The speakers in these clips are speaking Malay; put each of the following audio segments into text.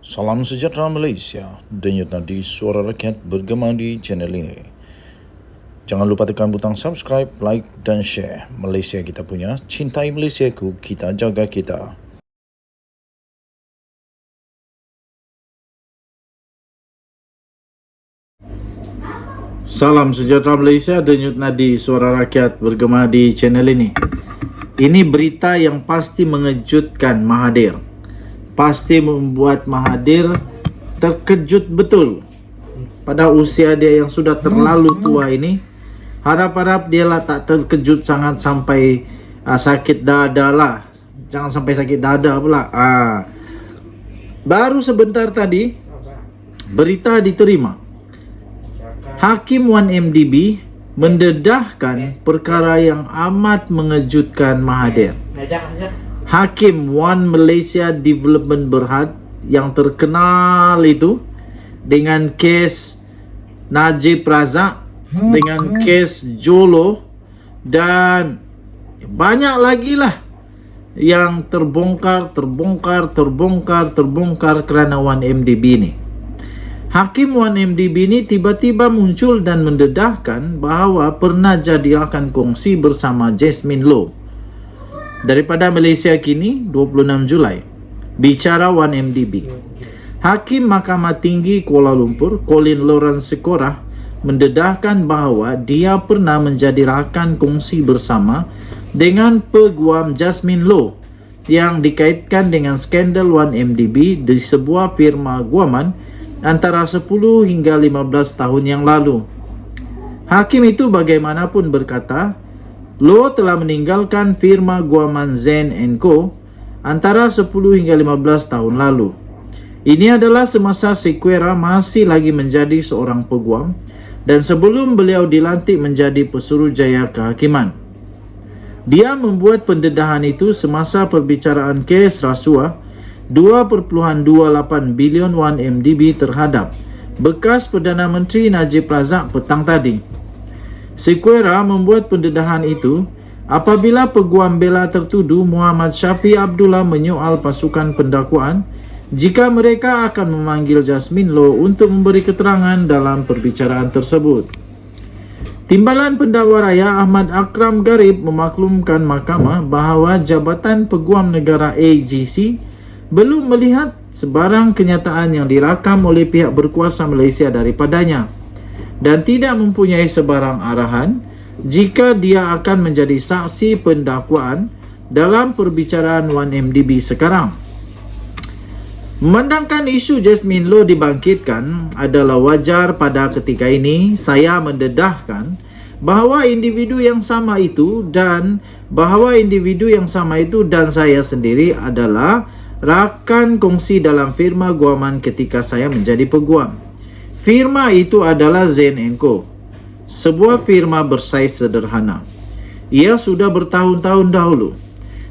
Salam sejahtera Malaysia, denyut nadi suara rakyat bergema di channel ini. Jangan lupa tekan butang subscribe, like dan share. Malaysia kita punya, cintai Malaysiaku, kita jaga kita. Salam sejahtera Malaysia, denyut nadi suara rakyat bergema di channel ini. Ini berita yang pasti mengejutkan Mahathir. Pasti membuat Mahathir terkejut betul. Pada usia dia yang sudah terlalu tua ini, harap-harap dia lah tak terkejut sangat sampai sakit dada lah. Jangan sampai sakit dada pula. Baru sebentar tadi berita diterima. Hakim 1MDB mendedahkan perkara yang amat mengejutkan Mahathir. Hakim One Malaysia Development Berhad yang terkenal itu dengan kes Najib Razak, dengan kes Jolo dan banyak lagi lah yang terbongkar kerana 1MDB ini. Hakim 1MDB ini tiba-tiba muncul dan mendedahkan bahawa pernah jadi rakan kongsi bersama Jasmine Low. Daripada Malaysia Kini, 26 Julai. Bicara 1MDB. Hakim Mahkamah Tinggi Kuala Lumpur, Colin Lawrence Sekorah, mendedahkan bahawa dia pernah menjadi rakan kongsi bersama dengan peguam Jasmine Low yang dikaitkan dengan skandal 1MDB di sebuah firma guaman antara 10 hingga 15 tahun yang lalu. Hakim itu bagaimanapun berkata, Low telah meninggalkan firma guaman Zen & Co antara 10 hingga 15 tahun lalu. Ini adalah semasa Sequeira masih lagi menjadi seorang peguam dan sebelum beliau dilantik menjadi Pesuruhjaya Kehakiman. Dia membuat pendedahan itu semasa perbicaraan kes rasuah 2.28 bilion 1MDB terhadap bekas Perdana Menteri Najib Razak petang tadi. Sequeira membuat pendedahan itu apabila peguam bela tertuduh Muhammad Syafi Abdullah menyoal pasukan pendakwaan jika mereka akan memanggil Jasmine Low untuk memberi keterangan dalam perbicaraan tersebut. Timbalan Pendakwa Raya Ahmad Akram Garib memaklumkan mahkamah bahawa Jabatan Peguam Negara AGC belum melihat sebarang kenyataan yang dirakam oleh pihak berkuasa Malaysia daripadanya dan tidak mempunyai sebarang arahan jika dia akan menjadi saksi pendakwaan dalam perbicaraan 1MDB sekarang. Memandangkan isu Jasmine Low dibangkitkan adalah wajar pada ketika ini, saya mendedahkan bahawa individu yang sama itu dan saya sendiri adalah rakan kongsi dalam firma guaman ketika saya menjadi peguam. Firma itu adalah Zen & Co, sebuah firma bersaiz sederhana. Ia sudah bertahun-tahun dahulu,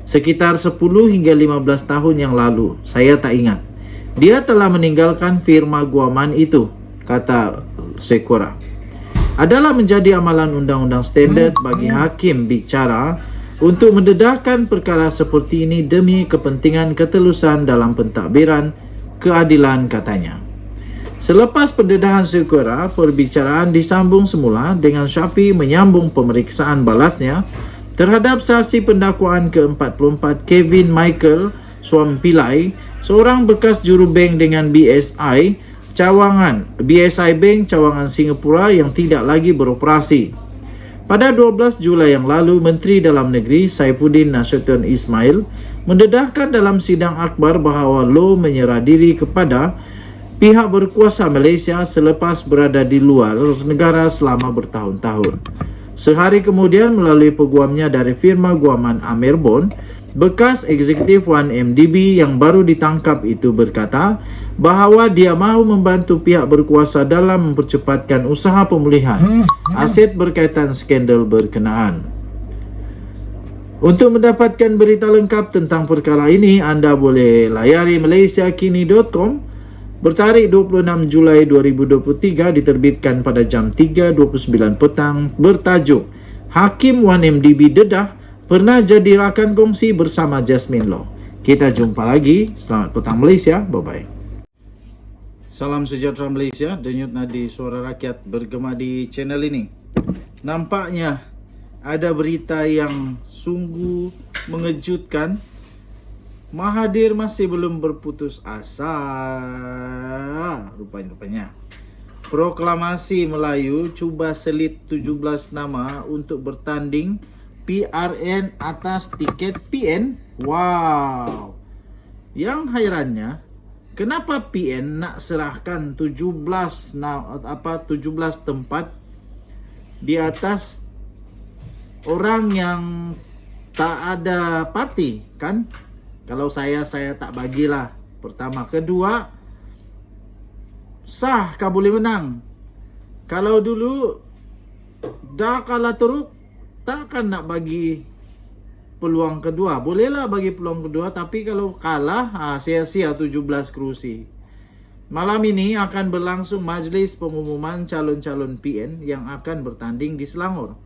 sekitar 10 hingga 15 tahun yang lalu, saya tak ingat. Dia telah meninggalkan firma guaman itu, kata Sequeira. Adalah menjadi amalan undang-undang standard bagi hakim bicara untuk mendedahkan perkara seperti ini demi kepentingan ketelusan dalam pentadbiran keadilan, katanya. Selepas pendedahan Sequeira, perbicaraan disambung semula dengan Syafi menyambung pemeriksaan balasnya terhadap saksi pendakwaan ke-44 Kevin Michael Swampilai, seorang bekas jurubank dengan BSI Bank Cawangan Singapura yang tidak lagi beroperasi. Pada 12 Julai yang lalu, Menteri Dalam Negeri Saifuddin Nasution Ismail mendedahkan dalam sidang akbar bahawa Low menyerah diri kepada pihak berkuasa Malaysia selepas berada di luar negara selama bertahun-tahun. Sehari kemudian melalui peguamnya dari firma guaman Amir Bond, bekas eksekutif 1MDB yang baru ditangkap itu berkata bahawa dia mahu membantu pihak berkuasa dalam mempercepatkan usaha pemulihan aset berkaitan skandal berkenaan. Untuk mendapatkan berita lengkap tentang perkara ini, anda boleh layari malaysiakini.com. Bertarikh 26 Julai 2023, diterbitkan pada jam 3.29 petang, bertajuk Hakim 1MDB dedah pernah jadi rakan kongsi bersama Jasmine Low. Kita jumpa lagi. Selamat petang Malaysia. Bye-bye. Salam sejahtera Malaysia, denyut nadi suara rakyat bergema di channel ini. Nampaknya ada berita yang sungguh mengejutkan. Mahathir masih belum berputus asa. Rupanya. Proklamasi Melayu cuba selit 17 nama untuk bertanding PRN atas tiket PN. Wow. Yang hairannya, kenapa PN nak serahkan 17 tempat di atas orang yang tak ada parti, kan? Kalau saya tak bagilah. Pertama, kedua, sah kah boleh menang? Kalau dulu dah kalah teruk, takkan nak bagi peluang kedua. Bolehlah bagi peluang kedua, tapi kalau kalah, sia-sia 17 kerusi. Malam ini akan berlangsung majlis pengumuman calon-calon PN yang akan bertanding di Selangor.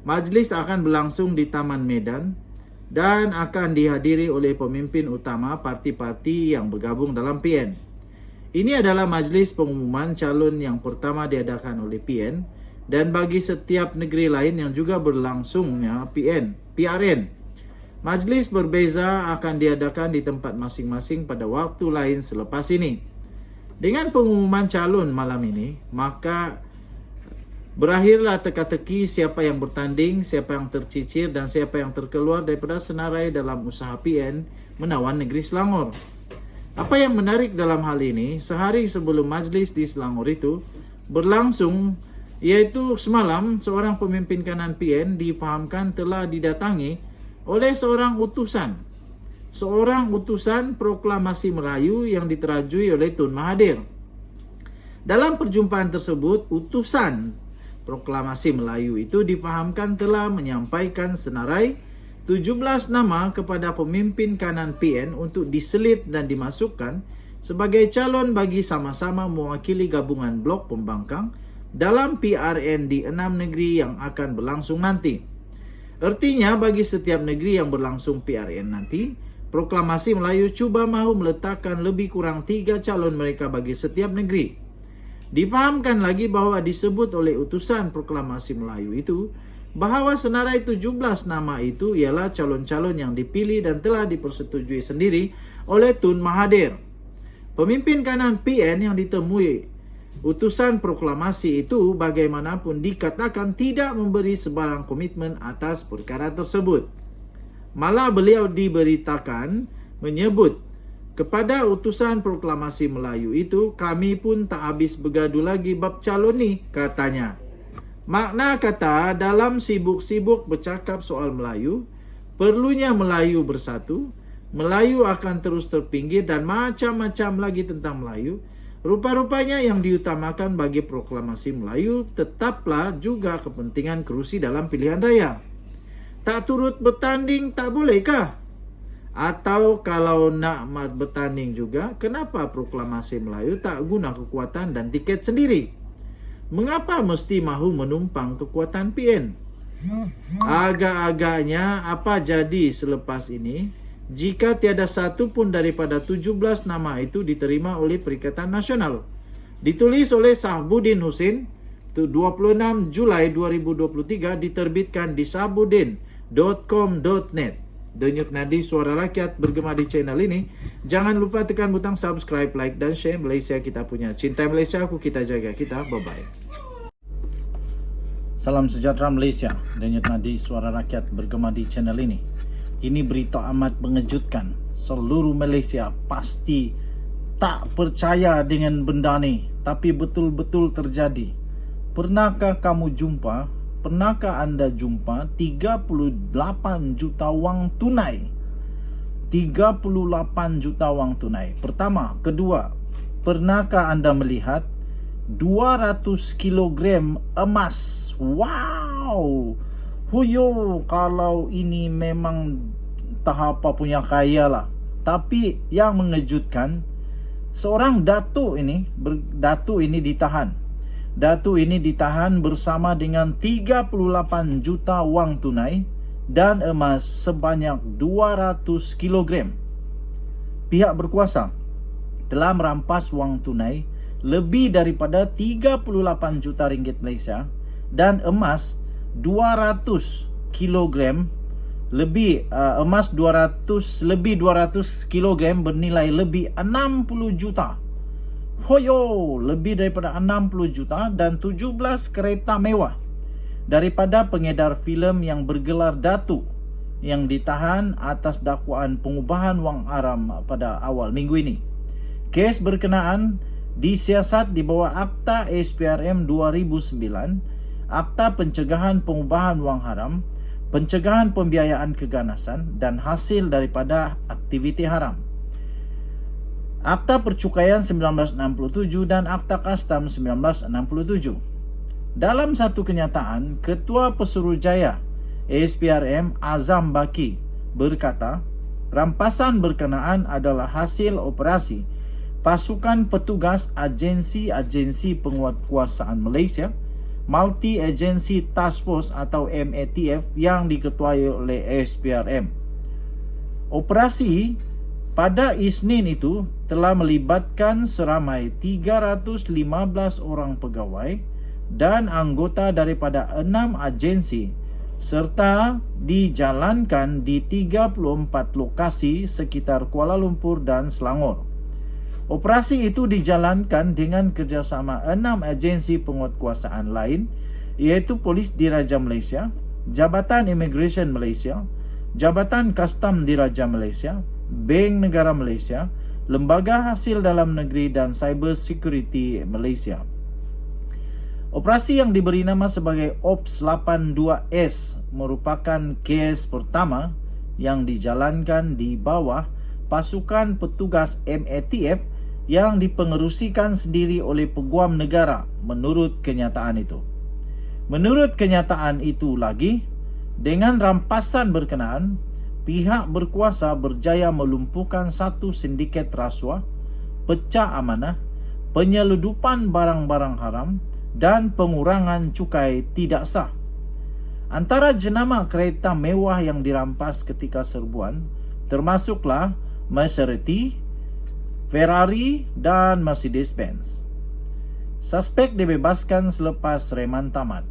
Majlis akan berlangsung di Taman Medan dan akan dihadiri oleh pemimpin utama parti-parti yang bergabung dalam PN. Ini adalah majlis pengumuman calon yang pertama diadakan oleh PN dan bagi setiap negeri lain yang juga berlangsungnya PRN. Majlis berbeza akan diadakan di tempat masing-masing pada waktu lain selepas ini. Dengan pengumuman calon malam ini, maka berakhirlah teka-teki siapa yang bertanding, siapa yang tercicir dan siapa yang terkeluar daripada senarai dalam usaha PN menawan negeri Selangor. Apa yang menarik dalam hal ini, sehari sebelum majlis di Selangor itu berlangsung, iaitu semalam seorang pemimpin kanan PN difahamkan telah didatangi oleh seorang utusan proklamasi Melayu yang diterajui oleh Tun Mahathir. Dalam perjumpaan tersebut, utusan proklamasi Melayu itu difahamkan telah menyampaikan senarai 17 nama kepada pemimpin kanan PN untuk diselit dan dimasukkan sebagai calon bagi sama-sama mewakili gabungan blok pembangkang dalam PRN di 6 negeri yang akan berlangsung nanti. Artinya bagi setiap negeri yang berlangsung PRN nanti, proklamasi Melayu cuba mahu meletakkan lebih kurang 3 calon mereka bagi setiap negeri. Difahamkan lagi bahawa disebut oleh utusan proklamasi Melayu itu bahawa senarai 17 nama itu ialah calon-calon yang dipilih dan telah dipersetujui sendiri oleh Tun Mahathir. Pemimpin kanan PN yang ditemui utusan proklamasi itu bagaimanapun dikatakan tidak memberi sebarang komitmen atas perkara tersebut. Malah beliau diberitakan menyebut kepada utusan proklamasi Melayu itu, kami pun tak habis bergaduh lagi bab calon ni, katanya. Makna kata dalam sibuk-sibuk bercakap soal Melayu, perlunya Melayu bersatu, Melayu akan terus terpinggir dan macam-macam lagi tentang Melayu. Rupa-rupanya yang diutamakan bagi proklamasi Melayu tetaplah juga kepentingan kerusi dalam pilihan raya. Tak turut bertanding tak bolehkah? Atau kalau nak bertanding juga, kenapa proklamasi Melayu tak guna kekuatan dan tiket sendiri? Mengapa mesti mahu menumpang kekuatan PN? Agak-agaknya apa jadi selepas ini jika tiada satu pun daripada 17 nama itu diterima oleh Perikatan Nasional? Ditulis oleh Sahbudin Husin, 26 Julai 2023, diterbitkan di sahbudin.com.net. Denyut nadi suara rakyat bergema di channel ini. Jangan lupa tekan butang subscribe, like dan share. Malaysia kita punya. Cinta Malaysia, aku kita jaga kita. Bye-bye. Salam sejahtera Malaysia. Denyut nadi suara rakyat bergema di channel ini. Ini berita amat mengejutkan. Seluruh Malaysia pasti tak percaya dengan benda ni, tapi betul-betul terjadi. Pernahkah anda jumpa 38 juta wang tunai? 38 juta wang tunai. Pertama. Kedua, pernahkah anda melihat 200 kilogram emas? Wow. Huyo, kalau ini memang tahap apa punya kaya lah. Tapi yang mengejutkan, seorang datuk ini ditahan. Datuk ini ditahan bersama dengan 38 juta wang tunai dan emas sebanyak 200 kilogram. Pihak berkuasa telah merampas wang tunai lebih daripada 38 juta ringgit Malaysia dan emas 200 kilogram lebih 200 kilogram bernilai lebih 60 juta. Hoyo, lebih daripada 60 juta dan 17 kereta mewah daripada pengedar filem yang bergelar Datuk yang ditahan atas dakwaan pengubahan wang haram pada awal minggu ini. Kes berkenaan disiasat di bawah Akta SPRM 2009, Akta Pencegahan Pengubahan Wang Haram, Pencegahan Pembiayaan Keganasan dan Hasil daripada Aktiviti Haram, Akta Percukaian 1967 dan Akta Kastam 1967. Dalam satu kenyataan, Ketua Pesuruhjaya SPRM Azam Baki berkata, rampasan berkenaan adalah hasil operasi pasukan petugas agensi-agensi penguatkuasaan Malaysia, Multi Agency Task Force atau MATF yang diketuai oleh SPRM. Operasi pada Isnin itu telah melibatkan seramai 315 orang pegawai dan anggota daripada 6 agensi serta dijalankan di 34 lokasi sekitar Kuala Lumpur dan Selangor. Operasi itu dijalankan dengan kerjasama 6 agensi penguatkuasaan lain, iaitu Polis Diraja Malaysia, Jabatan Immigration Malaysia, Jabatan Kastam Diraja Malaysia, Bank Negara Malaysia, Lembaga Hasil Dalam Negeri dan Cyber Security Malaysia. Operasi yang diberi nama sebagai Ops 82S merupakan kes pertama yang dijalankan di bawah pasukan petugas MATF yang dipengerusikan sendiri oleh peguam negara menurut kenyataan itu. Menurut kenyataan itu lagi, dengan rampasan berkenaan, pihak berkuasa berjaya melumpuhkan satu sindiket rasuah, pecah amanah, penyeludupan barang-barang haram dan pengurangan cukai tidak sah. Antara jenama kereta mewah yang dirampas ketika serbuan termasuklah Maserati, Ferrari dan Mercedes-Benz. Suspek dibebaskan selepas reman tamat.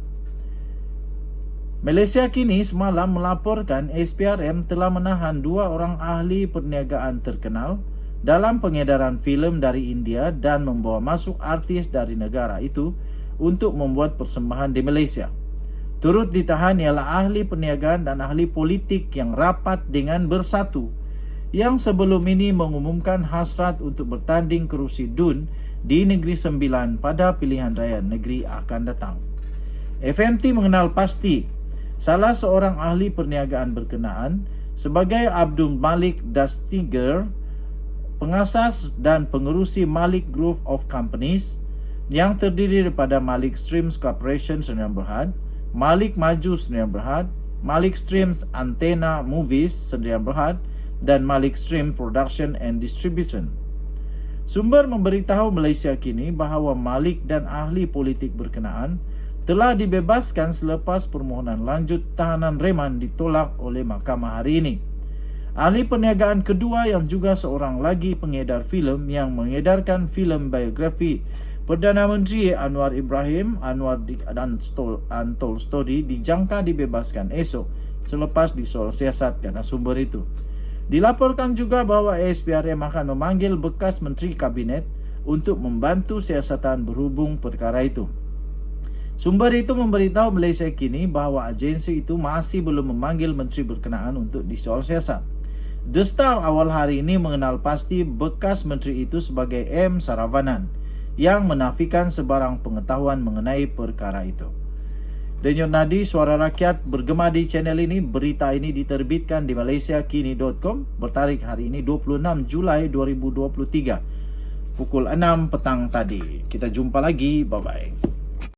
Malaysia kini semalam melaporkan SPRM telah menahan 2 orang ahli perniagaan terkenal dalam pengedaran filem dari India dan membawa masuk artis dari negara itu untuk membuat persembahan di Malaysia. Turut ditahan ialah ahli perniagaan dan ahli politik yang rapat dengan Bersatu yang sebelum ini mengumumkan hasrat untuk bertanding kerusi DUN di Negeri Sembilan pada pilihan raya negeri akan datang. FMT mengenal pasti salah seorang ahli perniagaan berkenaan sebagai Abdul Malik Dastiger, pengasas dan pengerusi Malik Group of Companies yang terdiri daripada Malik Streams Corporation Sdn Bhd, Malik Maju Sdn Bhd, Malik Streams Antenna Movies Sdn Bhd dan Malik Stream Production and Distribution. Sumber memberitahu Malaysia kini bahawa Malik dan ahli politik berkenaan telah dibebaskan selepas permohonan lanjut tahanan reman ditolak oleh mahkamah hari ini. Ahli perniagaan kedua yang juga seorang lagi pengedar filem yang mengedarkan filem biografi Perdana Menteri Anwar Ibrahim, Anwar dan Untold Story dijangka dibebaskan esok selepas disoal siasat, kata sumber itu. Dilaporkan juga bahawa SPRM akan memanggil bekas Menteri Kabinet untuk membantu siasatan berhubung perkara itu. Sumber itu memberitahu Malaysia kini bahawa agensi itu masih belum memanggil menteri berkenaan untuk disoal siasat. The Star awal hari ini mengenal pasti bekas menteri itu sebagai M. Saravanan yang menafikan sebarang pengetahuan mengenai perkara itu. Denyut nadi Suara Rakyat bergema di channel ini. Berita ini diterbitkan di malaysiakini.com bertarikh hari ini 26 Julai 2023 pukul 6 petang tadi. Kita jumpa lagi. Bye-bye.